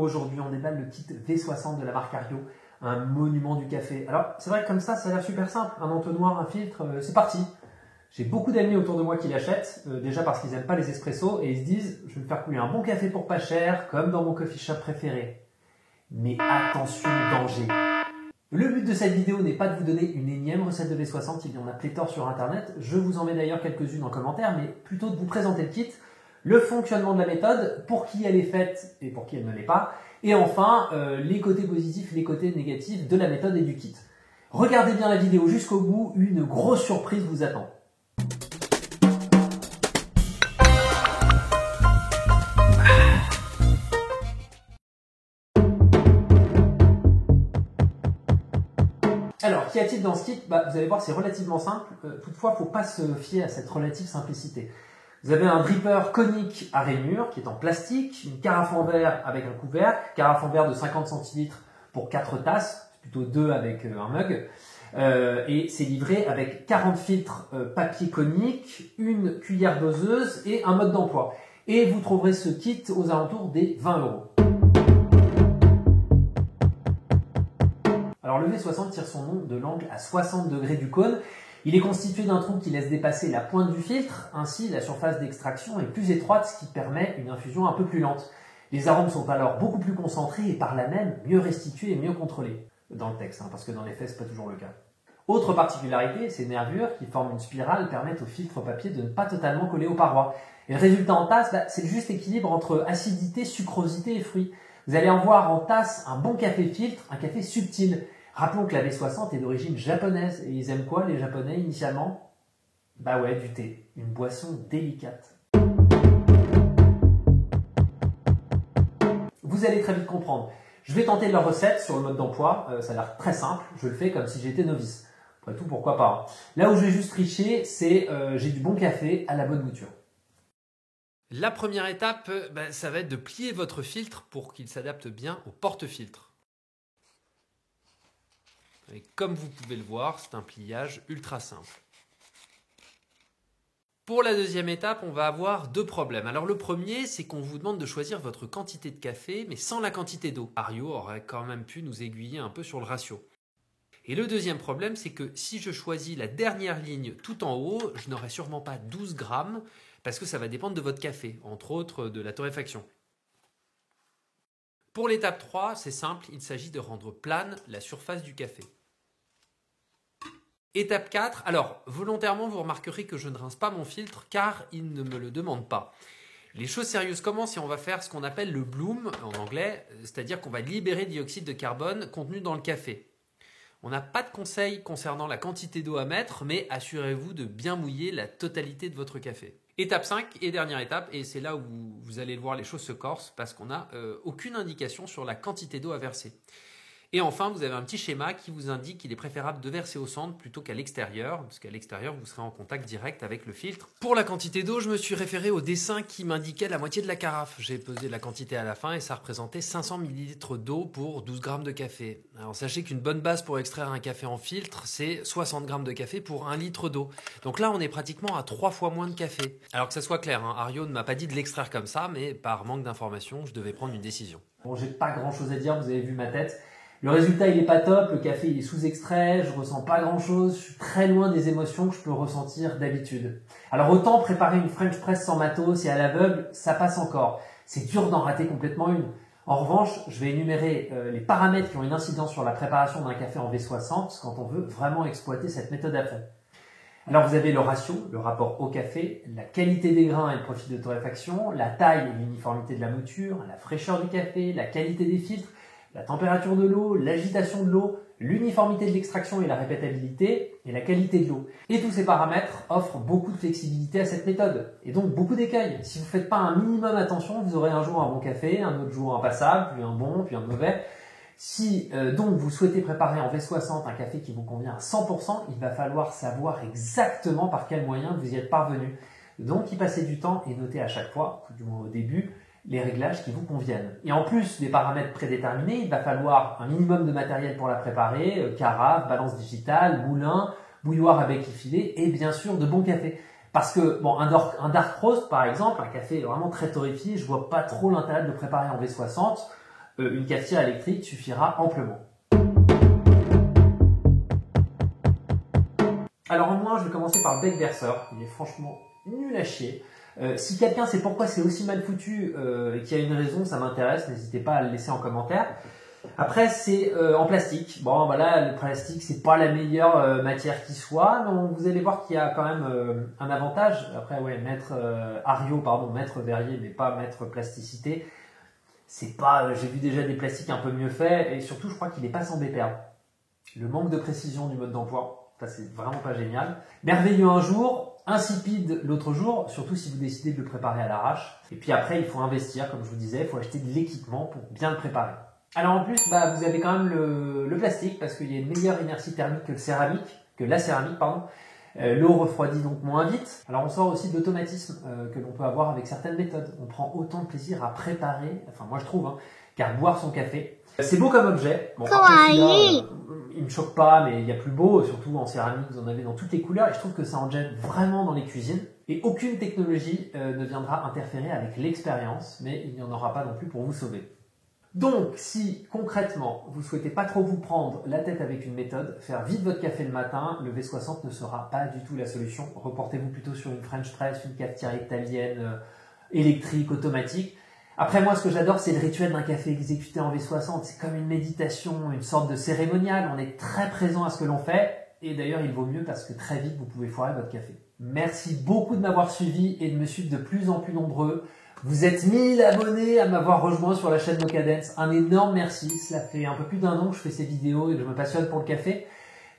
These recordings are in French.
Aujourd'hui, on déballe le kit V60 de la marque Ario, un monument du café. Alors, c'est vrai que comme ça a l'air super simple. Un entonnoir, un filtre, c'est parti. J'ai beaucoup d'amis autour de moi qui l'achètent, déjà parce qu'ils n'aiment pas les espressos et ils se disent « je vais me faire couler un bon café pour pas cher, comme dans mon coffee shop préféré ». Mais attention, danger. Le but de cette vidéo n'est pas de vous donner une énième recette de V60, il y en a pléthore sur internet, je vous en mets d'ailleurs quelques-unes en commentaire, mais plutôt de vous présenter le kit, le fonctionnement de la méthode, pour qui elle est faite et pour qui elle ne l'est pas, et enfin les côtés positifs, les côtés négatifs de la méthode et du kit. Regardez bien la vidéo jusqu'au bout, une grosse surprise vous attend. Alors, qu'y a-t-il dans ce kit? Vous allez voir, c'est relativement simple. Toutefois, il ne faut pas se fier à cette relative simplicité. Vous avez un dripper conique à rainure qui est en plastique, une carafe en verre avec un couvercle, carafe en verre de 50 centilitres pour 4 tasses, plutôt 2 avec un mug. Et c'est livré avec 40 filtres papier conique, une cuillère doseuse et un mode d'emploi. Et vous trouverez ce kit aux alentours des 20 €. Alors le V60 tire son nom de l'angle à 60 degrés du cône. Il est constitué d'un trou qui laisse dépasser la pointe du filtre, ainsi la surface d'extraction est plus étroite, ce qui permet une infusion un peu plus lente. Les arômes sont alors beaucoup plus concentrés et par là même mieux restitués et mieux contrôlés. Dans le texte, parce que dans les faits, ce n'est pas toujours le cas. Autre particularité, ces nervures qui forment une spirale permettent au filtre papier de ne pas totalement coller aux parois. Et le résultat en tasse, c'est le juste équilibre entre acidité, sucrosité et fruits. Vous allez en voir en tasse un bon café filtre, un café subtil. Rappelons que la V60 est d'origine japonaise. Et ils aiment quoi les Japonais initialement? Bah ouais, du thé. Une boisson délicate. Vous allez très vite comprendre. Je vais tenter leur recette sur le mode d'emploi. Ça a l'air très simple. Je le fais comme si j'étais novice. Après tout, pourquoi pas. Là où je vais juste tricher, c'est j'ai du bon café à la bonne mouture. La première étape, ça va être de plier votre filtre pour qu'il s'adapte bien au porte-filtre. Et comme vous pouvez le voir, c'est un pliage ultra simple. Pour la deuxième étape, on va avoir deux problèmes. Alors le premier, c'est qu'on vous demande de choisir votre quantité de café, mais sans la quantité d'eau. Ario aurait quand même pu nous aiguiller un peu sur le ratio. Et le deuxième problème, c'est que si je choisis la dernière ligne tout en haut, je n'aurai sûrement pas 12 grammes, parce que ça va dépendre de votre café, entre autres de la torréfaction. Pour l'étape 3, c'est simple, il s'agit de rendre plane la surface du café. Étape 4, alors volontairement vous remarquerez que je ne rince pas mon filtre car il ne me le demande pas. Les choses sérieuses commencent et on va faire ce qu'on appelle le bloom en anglais, c'est-à-dire qu'on va libérer dioxyde de carbone contenu dans le café. On n'a pas de conseil concernant la quantité d'eau à mettre, mais assurez-vous de bien mouiller la totalité de votre café. Étape 5 et dernière étape, et c'est là où vous allez le voir, les choses se corsent parce qu'on n'a aucune indication sur la quantité d'eau à verser. Et enfin, vous avez un petit schéma qui vous indique qu'il est préférable de verser au centre plutôt qu'à l'extérieur, parce qu'à l'extérieur, vous serez en contact direct avec le filtre. Pour la quantité d'eau, je me suis référé au dessin qui m'indiquait la moitié de la carafe. J'ai pesé la quantité à la fin et ça représentait 500 ml d'eau pour 12 grammes de café. Alors sachez qu'une bonne base pour extraire un café en filtre, c'est 60 grammes de café pour 1 litre d'eau. Donc là, on est pratiquement à 3 fois moins de café. Alors que ça soit clair, Ario ne m'a pas dit de l'extraire comme ça, mais par manque d'informations, je devais prendre une décision. Bon, j'ai pas grand chose à dire, vous avez vu ma tête. Le résultat, il est pas top, le café, il est sous extrait, je ressens pas grand chose, je suis très loin des émotions que je peux ressentir d'habitude. Alors autant préparer une French press sans matos et à l'aveugle, ça passe encore. C'est dur d'en rater complètement une. En revanche, je vais énumérer les paramètres qui ont une incidence sur la préparation d'un café en V60 quand on veut vraiment exploiter cette méthode à fond. Alors vous avez le ratio, le rapport au café, la qualité des grains et le profil de torréfaction, la taille et l'uniformité de la mouture, la fraîcheur du café, la qualité des filtres, la température de l'eau, l'agitation de l'eau, l'uniformité de l'extraction et la répétabilité, et la qualité de l'eau. Et tous ces paramètres offrent beaucoup de flexibilité à cette méthode, et donc beaucoup d'écueils. Si vous ne faites pas un minimum attention, vous aurez un jour un bon café, un autre jour un passable, puis un bon, puis un mauvais. Si donc vous souhaitez préparer en V60 un café qui vous convient à 100%, il va falloir savoir exactement par quels moyens vous y êtes parvenu. Donc y passer du temps et noter à chaque fois, du moins au début, les réglages qui vous conviennent. Et en plus des paramètres prédéterminés, il va falloir un minimum de matériel pour la préparer, carafe, balance digitale, moulin, bouilloire à bec effilé et bien sûr de bons cafés. Parce que bon, un dark roast par exemple, un café vraiment très torréfié, je vois pas trop l'intérêt de le préparer en V60. une cafetière électrique suffira amplement. Alors en moins, je vais commencer par le bec verseur. Il est franchement nul à chier. Si quelqu'un sait pourquoi c'est aussi mal foutu et qu'il y a une raison, ça m'intéresse. N'hésitez pas à le laisser en commentaire. Après, c'est en plastique. Bon, voilà, le plastique, c'est pas la meilleure matière qui soit. Donc, vous allez voir qu'il y a quand même un avantage. Après, ouais, maître verrier, mais pas maître plasticité. C'est pas, j'ai vu déjà des plastiques un peu mieux faits. Et surtout, je crois qu'il est pas sans perdre. Le manque de précision du mode d'emploi, ça c'est vraiment pas génial. Merveilleux un jour, insipide l'autre jour, surtout si vous décidez de le préparer à l'arrache. Et puis après, il faut investir, comme je vous disais, il faut acheter de l'équipement pour bien le préparer. Alors en plus, vous avez quand même le plastique parce qu'il y a une meilleure inertie thermique que la céramique. L'eau refroidit donc moins vite. Alors on sort aussi de l'automatisme que l'on peut avoir avec certaines méthodes. On prend autant de plaisir à préparer, enfin moi je trouve, qu'à boire son café. C'est beau comme objet. Bon, après, il me choque pas, mais il y a plus beau, surtout en céramique, vous en avez dans toutes les couleurs, et je trouve que ça en jette vraiment dans les cuisines. Et aucune technologie ne viendra interférer avec l'expérience, mais il n'y en aura pas non plus pour vous sauver. Donc, si concrètement, vous souhaitez pas trop vous prendre la tête avec une méthode, faire vite votre café le matin, le V60 ne sera pas du tout la solution. Reportez-vous plutôt sur une French Press, une cafetière italienne, électrique, automatique. Après, moi, ce que j'adore, c'est le rituel d'un café exécuté en V60. C'est comme une méditation, une sorte de cérémonial. On est très présent à ce que l'on fait. Et d'ailleurs, il vaut mieux parce que très vite, vous pouvez foirer votre café. Merci beaucoup de m'avoir suivi et de me suivre de plus en plus nombreux. Vous êtes 1000 abonnés à m'avoir rejoint sur la chaîne No Cadence. Un énorme merci. Cela fait un peu plus d'un an que je fais ces vidéos et que je me passionne pour le café.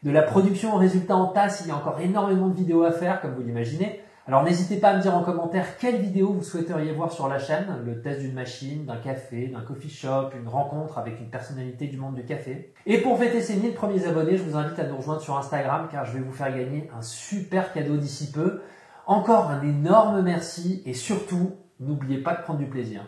De la production au résultat en tasse, il y a encore énormément de vidéos à faire, comme vous l'imaginez. Alors n'hésitez pas à me dire en commentaire quelle vidéo vous souhaiteriez voir sur la chaîne. Le test d'une machine, d'un café, d'un coffee shop, une rencontre avec une personnalité du monde du café. Et pour fêter ces 1000 premiers abonnés, je vous invite à nous rejoindre sur Instagram car je vais vous faire gagner un super cadeau d'ici peu. Encore un énorme merci et surtout, n'oubliez pas de prendre du plaisir.